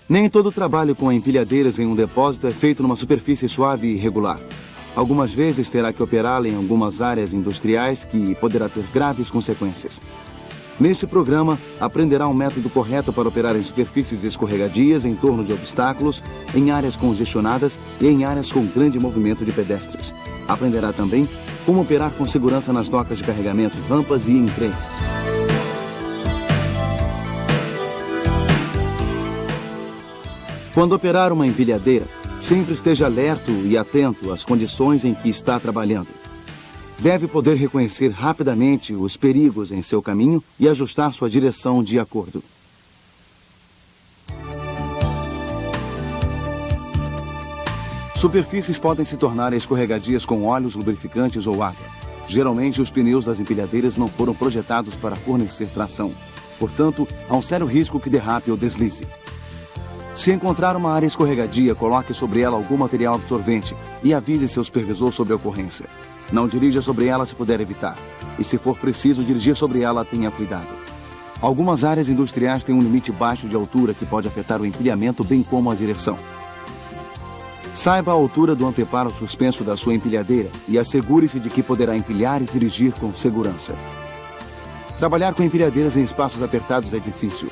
Nem todo trabalho com empilhadeiras em um depósito é feito numa superfície suave e irregular. Algumas vezes terá que operá-la em algumas áreas industriais que poderá ter graves consequências. Neste programa, aprenderá um método correto para operar em superfícies escorregadias, em torno de obstáculos, em áreas congestionadas e em áreas com grande movimento de pedestres. Aprenderá também como operar com segurança nas docas de carregamento, rampas e em trens. Quando operar uma empilhadeira, sempre esteja alerta e atento às condições em que está trabalhando. Deve poder reconhecer rapidamente os perigos em seu caminho e ajustar sua direção de acordo. Superfícies podem se tornar escorregadias com óleos, lubrificantes ou água. Geralmente, os pneus das empilhadeiras não foram projetados para fornecer tração. Portanto, há um sério risco que derrape ou deslize. Se encontrar uma área escorregadia, coloque sobre ela algum material absorvente e avise seu supervisor sobre a ocorrência. Não dirija sobre ela se puder evitar. E se for preciso dirigir sobre ela, tenha cuidado. Algumas áreas industriais têm um limite baixo de altura que pode afetar o empilhamento, bem como a direção. Saiba a altura do anteparo suspenso da sua empilhadeira e assegure-se de que poderá empilhar e dirigir com segurança. Trabalhar com empilhadeiras em espaços apertados é difícil.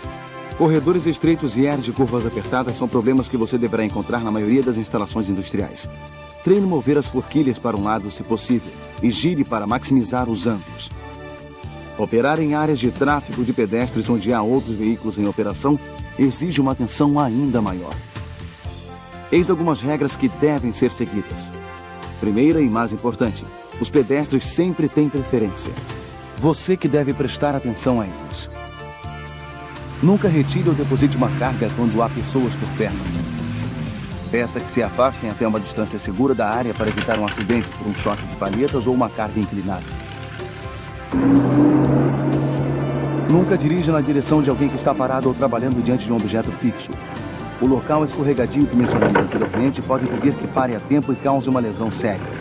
Corredores estreitos e áreas de curvas apertadas são problemas que você deverá encontrar na maioria das instalações industriais. Treine mover as forquilhas para um lado, se possível, e gire para maximizar os ângulos. Operar em áreas de tráfego de pedestres onde há outros veículos em operação exige uma atenção ainda maior. Eis algumas regras que devem ser seguidas. Primeira e mais importante, os pedestres sempre têm preferência. Você que deve prestar atenção a eles. Nunca retire ou deposite uma carga quando há pessoas por perto. Peça que se afastem até uma distância segura da área para evitar um acidente por um choque de palhetas ou uma carga inclinada. Nunca dirija na direção de alguém que está parado ou trabalhando diante de um objeto fixo. O local escorregadio que mencionamos anteriormente pode impedir que pare a tempo e cause uma lesão séria.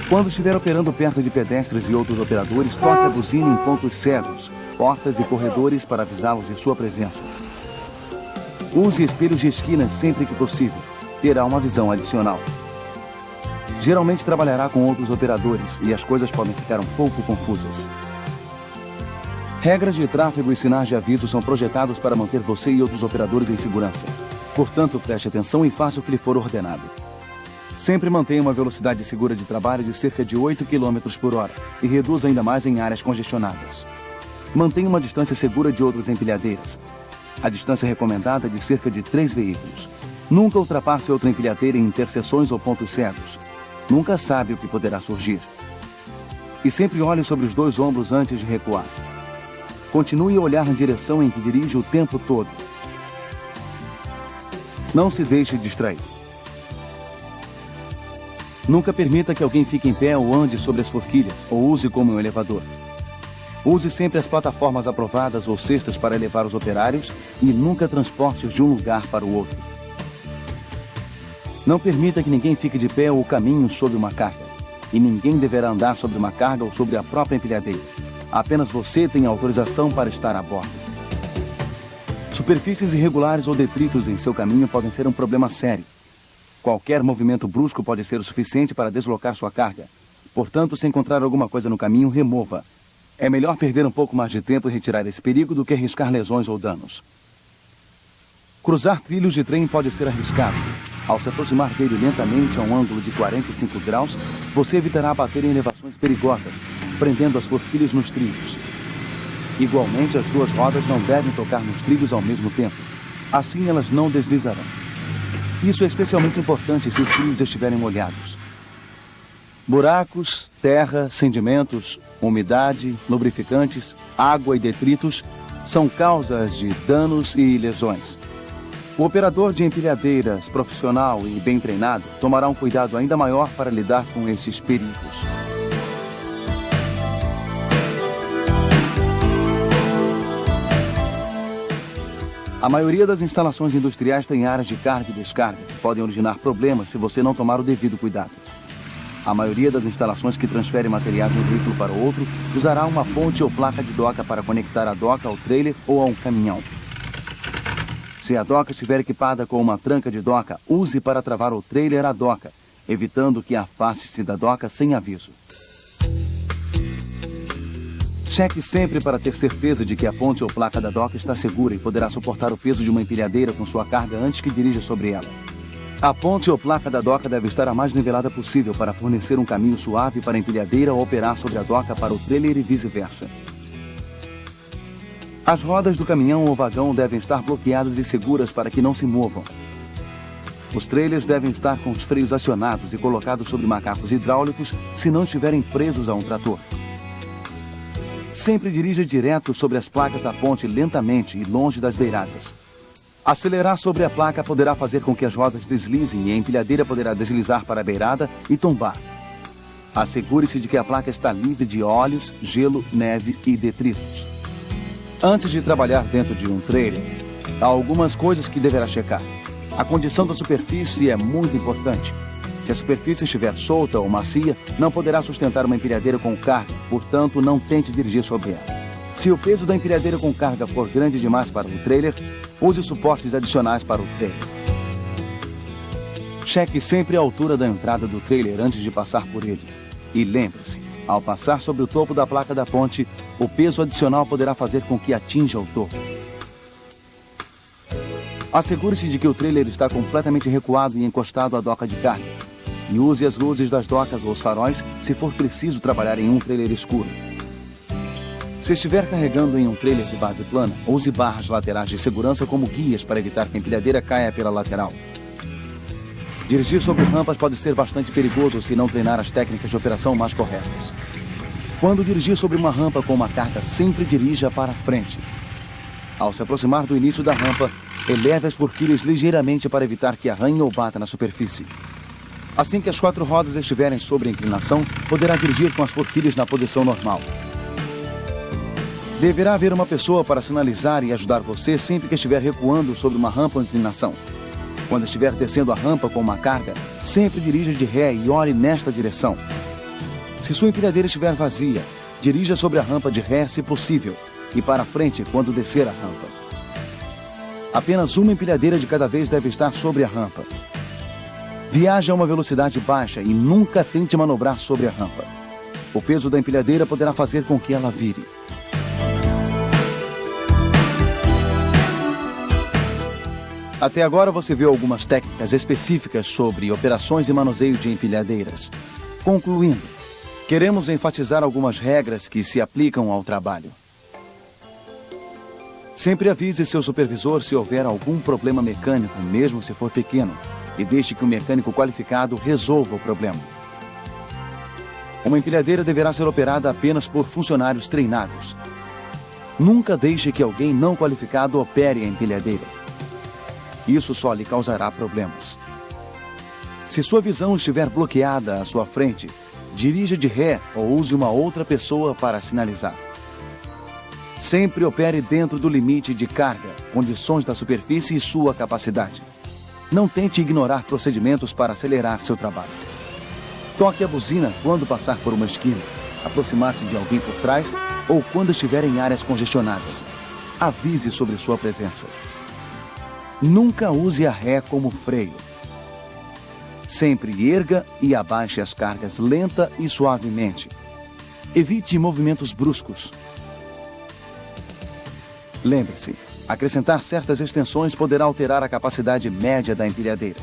Quando estiver operando perto de pedestres e outros operadores, toque a buzina em pontos cegos, portas e corredores para avisá-los de sua presença. Use espelhos de esquina sempre que possível. Terá uma visão adicional. Geralmente trabalhará com outros operadores e as coisas podem ficar um pouco confusas. Regras de tráfego e sinais de aviso são projetados para manter você e outros operadores em segurança. Portanto, preste atenção e faça o que lhe for ordenado. Sempre mantenha uma velocidade segura de trabalho de cerca de 8 km por hora e reduza ainda mais em áreas congestionadas. Mantenha uma distância segura de outras empilhadeiras. A distância recomendada é de cerca de 3 veículos. Nunca ultrapasse outra empilhadeira em interseções ou pontos cegos. Nunca sabe o que poderá surgir. E sempre olhe sobre os 2 ombros antes de recuar. Continue a olhar na direção em que dirige o tempo todo. Não se deixe distrair. Nunca permita que alguém fique em pé ou ande sobre as forquilhas, ou use como um elevador. Use sempre as plataformas aprovadas ou cestas para elevar os operários e nunca transporte-os de um lugar para o outro. Não permita que ninguém fique de pé ou caminhe sobre uma carga. E ninguém deverá andar sobre uma carga ou sobre a própria empilhadeira. Apenas você tem autorização para estar a bordo. Superfícies irregulares ou detritos em seu caminho podem ser um problema sério. Qualquer movimento brusco pode ser o suficiente para deslocar sua carga. Portanto, se encontrar alguma coisa no caminho, remova. É melhor perder um pouco mais de tempo e retirar esse perigo do que arriscar lesões ou danos. Cruzar trilhos de trem pode ser arriscado. Ao se aproximar dele lentamente a um ângulo de 45 graus, você evitará bater em elevações perigosas, prendendo as forquilhas nos trilhos. Igualmente, as 2 rodas não devem tocar nos trilhos ao mesmo tempo. Assim, elas não deslizarão. Isso é especialmente importante se os trilhos estiverem molhados. Buracos, terra, sedimentos, umidade, lubrificantes, água e detritos são causas de danos e lesões. O operador de empilhadeiras profissional e bem treinado tomará um cuidado ainda maior para lidar com esses perigos. A maioria das instalações industriais tem áreas de carga e descarga, que podem originar problemas se você não tomar o devido cuidado. A maioria das instalações que transferem materiais de um veículo para o outro usará uma ponte ou placa de doca para conectar a doca ao trailer ou a um caminhão. Se a doca estiver equipada com uma tranca de doca, use para travar o trailer à doca, evitando que afaste-se da doca sem aviso. Cheque sempre para ter certeza de que a ponte ou placa da doca está segura e poderá suportar o peso de uma empilhadeira com sua carga antes que dirija sobre ela. A ponte ou placa da doca deve estar a mais nivelada possível para fornecer um caminho suave para a empilhadeira operar sobre a doca para o trailer e vice-versa. As rodas do caminhão ou vagão devem estar bloqueadas e seguras para que não se movam. Os trailers devem estar com os freios acionados e colocados sobre macacos hidráulicos se não estiverem presos a um trator. Sempre dirija direto sobre as placas da ponte lentamente e longe das beiradas. Acelerar sobre a placa poderá fazer com que as rodas deslizem e a empilhadeira poderá deslizar para a beirada e tombar. Assegure-se de que a placa está livre de óleos, gelo, neve e detritos. Antes de trabalhar dentro de um trailer, há algumas coisas que deverá checar. A condição da superfície é muito importante. Se a superfície estiver solta ou macia, não poderá sustentar uma empilhadeira com carga, portanto, não tente dirigir sobre ela. Se o peso da empilhadeira com carga for grande demais para o trailer, use suportes adicionais para o trailer. Cheque sempre a altura da entrada do trailer antes de passar por ele. E lembre-se, ao passar sobre o topo da placa da ponte, o peso adicional poderá fazer com que atinja o topo. Assegure-se de que o trailer está completamente recuado e encostado à doca de carga. E use as luzes das docas ou os faróis se for preciso trabalhar em um trailer escuro. Se estiver carregando em um trailer de base plana, use barras laterais de segurança como guias para evitar que a empilhadeira caia pela lateral. Dirigir sobre rampas pode ser bastante perigoso se não treinar as técnicas de operação mais corretas. Quando dirigir sobre uma rampa com uma carga, sempre dirija para frente. Ao se aproximar do início da rampa, eleve as forquilhas ligeiramente para evitar que arranhe ou bata na superfície. Assim que as 4 rodas estiverem sobre a inclinação, poderá dirigir com as forquilhas na posição normal. Deverá haver uma pessoa para sinalizar e ajudar você sempre que estiver recuando sobre uma rampa ou inclinação. Quando estiver descendo a rampa com uma carga, sempre dirija de ré e olhe nesta direção. Se sua empilhadeira estiver vazia, dirija sobre a rampa de ré se possível e para frente quando descer a rampa. Apenas uma empilhadeira de cada vez deve estar sobre a rampa. Viaje a uma velocidade baixa e nunca tente manobrar sobre a rampa. O peso da empilhadeira poderá fazer com que ela vire. Até agora você viu algumas técnicas específicas sobre operações e manuseio de empilhadeiras. Concluindo, queremos enfatizar algumas regras que se aplicam ao trabalho. Sempre avise seu supervisor se houver algum problema mecânico, mesmo se for pequeno, e deixe que o mecânico qualificado resolva o problema. Uma empilhadeira deverá ser operada apenas por funcionários treinados. Nunca deixe que alguém não qualificado opere a empilhadeira. Isso só lhe causará problemas. Se sua visão estiver bloqueada à sua frente, dirija de ré ou use uma outra pessoa para sinalizar. Sempre opere dentro do limite de carga, condições da superfície e sua capacidade. Não tente ignorar procedimentos para acelerar seu trabalho. Toque a buzina quando passar por uma esquina, aproximar-se de alguém por trás ou quando estiver em áreas congestionadas. Avise sobre sua presença. Nunca use a ré como freio. Sempre erga e abaixe as cargas lenta e suavemente. Evite movimentos bruscos. Lembre-se, acrescentar certas extensões poderá alterar a capacidade média da empilhadeira.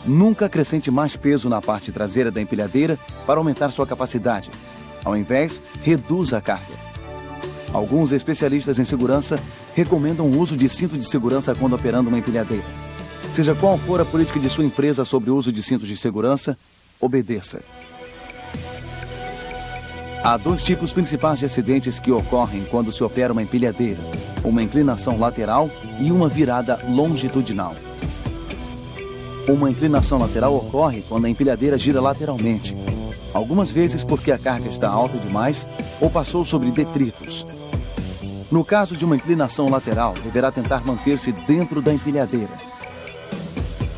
Nunca acrescente mais peso na parte traseira da empilhadeira para aumentar sua capacidade. Ao invés, reduza a carga. Alguns especialistas em segurança recomendam o uso de cinto de segurança quando operando uma empilhadeira. Seja qual for a política de sua empresa sobre o uso de cintos de segurança, obedeça. Há 2 tipos principais de acidentes que ocorrem quando se opera uma empilhadeira: uma inclinação lateral e uma virada longitudinal. Uma inclinação lateral ocorre quando a empilhadeira gira lateralmente, algumas vezes porque a carga está alta demais ou passou sobre detritos. No caso de uma inclinação lateral, deverá tentar manter-se dentro da empilhadeira.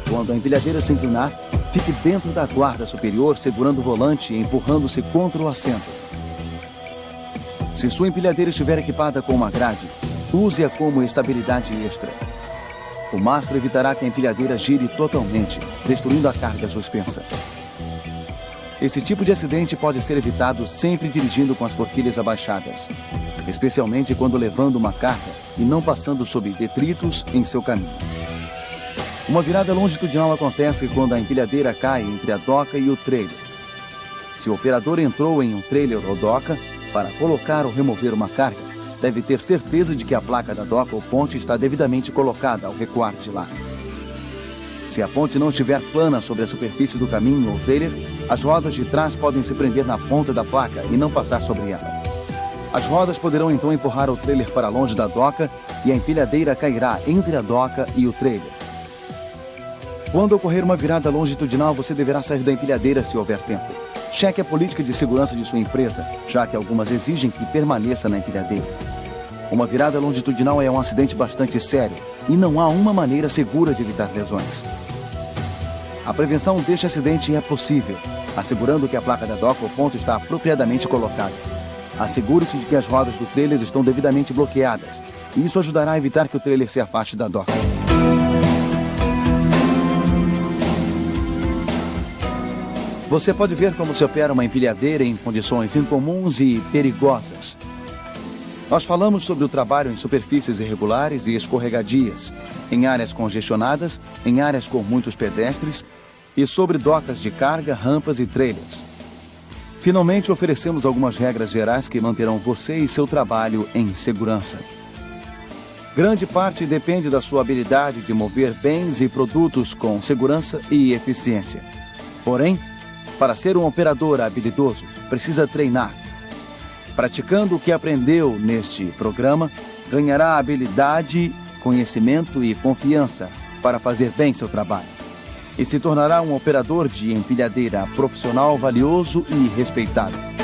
Quando a empilhadeira se inclinar, fique dentro da guarda superior, segurando o volante e empurrando-se contra o assento. Se sua empilhadeira estiver equipada com uma grade, use-a como estabilidade extra. o mastro evitará que a empilhadeira gire totalmente, destruindo a carga suspensa. Esse tipo de acidente pode ser evitado sempre dirigindo com as forquilhas abaixadas, especialmente quando levando uma carga e não passando sob detritos em seu caminho. Uma virada longitudinal acontece quando a empilhadeira cai entre a doca e o trailer. Se o operador entrou em um trailer ou doca para colocar ou remover uma carga, deve ter certeza de que a placa da doca ou ponte está devidamente colocada ao recuar de lá. Se a ponte não estiver plana sobre a superfície do caminho ou trailer, as rodas de trás podem se prender na ponta da placa e não passar sobre ela. As rodas poderão então empurrar o trailer para longe da doca e a empilhadeira cairá entre a doca e o trailer. Quando ocorrer uma virada longitudinal, você deverá sair da empilhadeira se houver tempo. Cheque a política de segurança de sua empresa, já que algumas exigem que permaneça na empilhadeira. Uma virada longitudinal é um acidente bastante sério e não há uma maneira segura de evitar lesões. A prevenção deste acidente é possível, assegurando que a placa da doca ou ponte está apropriadamente colocada. Assegure-se de que as rodas do trailer estão devidamente bloqueadas, e isso ajudará a evitar que o trailer se afaste da doca. Você pode ver como se opera uma empilhadeira em condições incomuns e perigosas. Nós falamos sobre o trabalho em superfícies irregulares e escorregadias, em áreas congestionadas, em áreas com muitos pedestres e sobre docas de carga, rampas e trailers. Finalmente, oferecemos algumas regras gerais que manterão você e seu trabalho em segurança. Grande parte depende da sua habilidade de mover bens e produtos com segurança e eficiência. Porém, para ser um operador habilidoso, precisa treinar. Praticando o que aprendeu neste programa, ganhará habilidade, conhecimento e confiança para fazer bem seu trabalho. E se tornará um operador de empilhadeira profissional valioso e respeitado.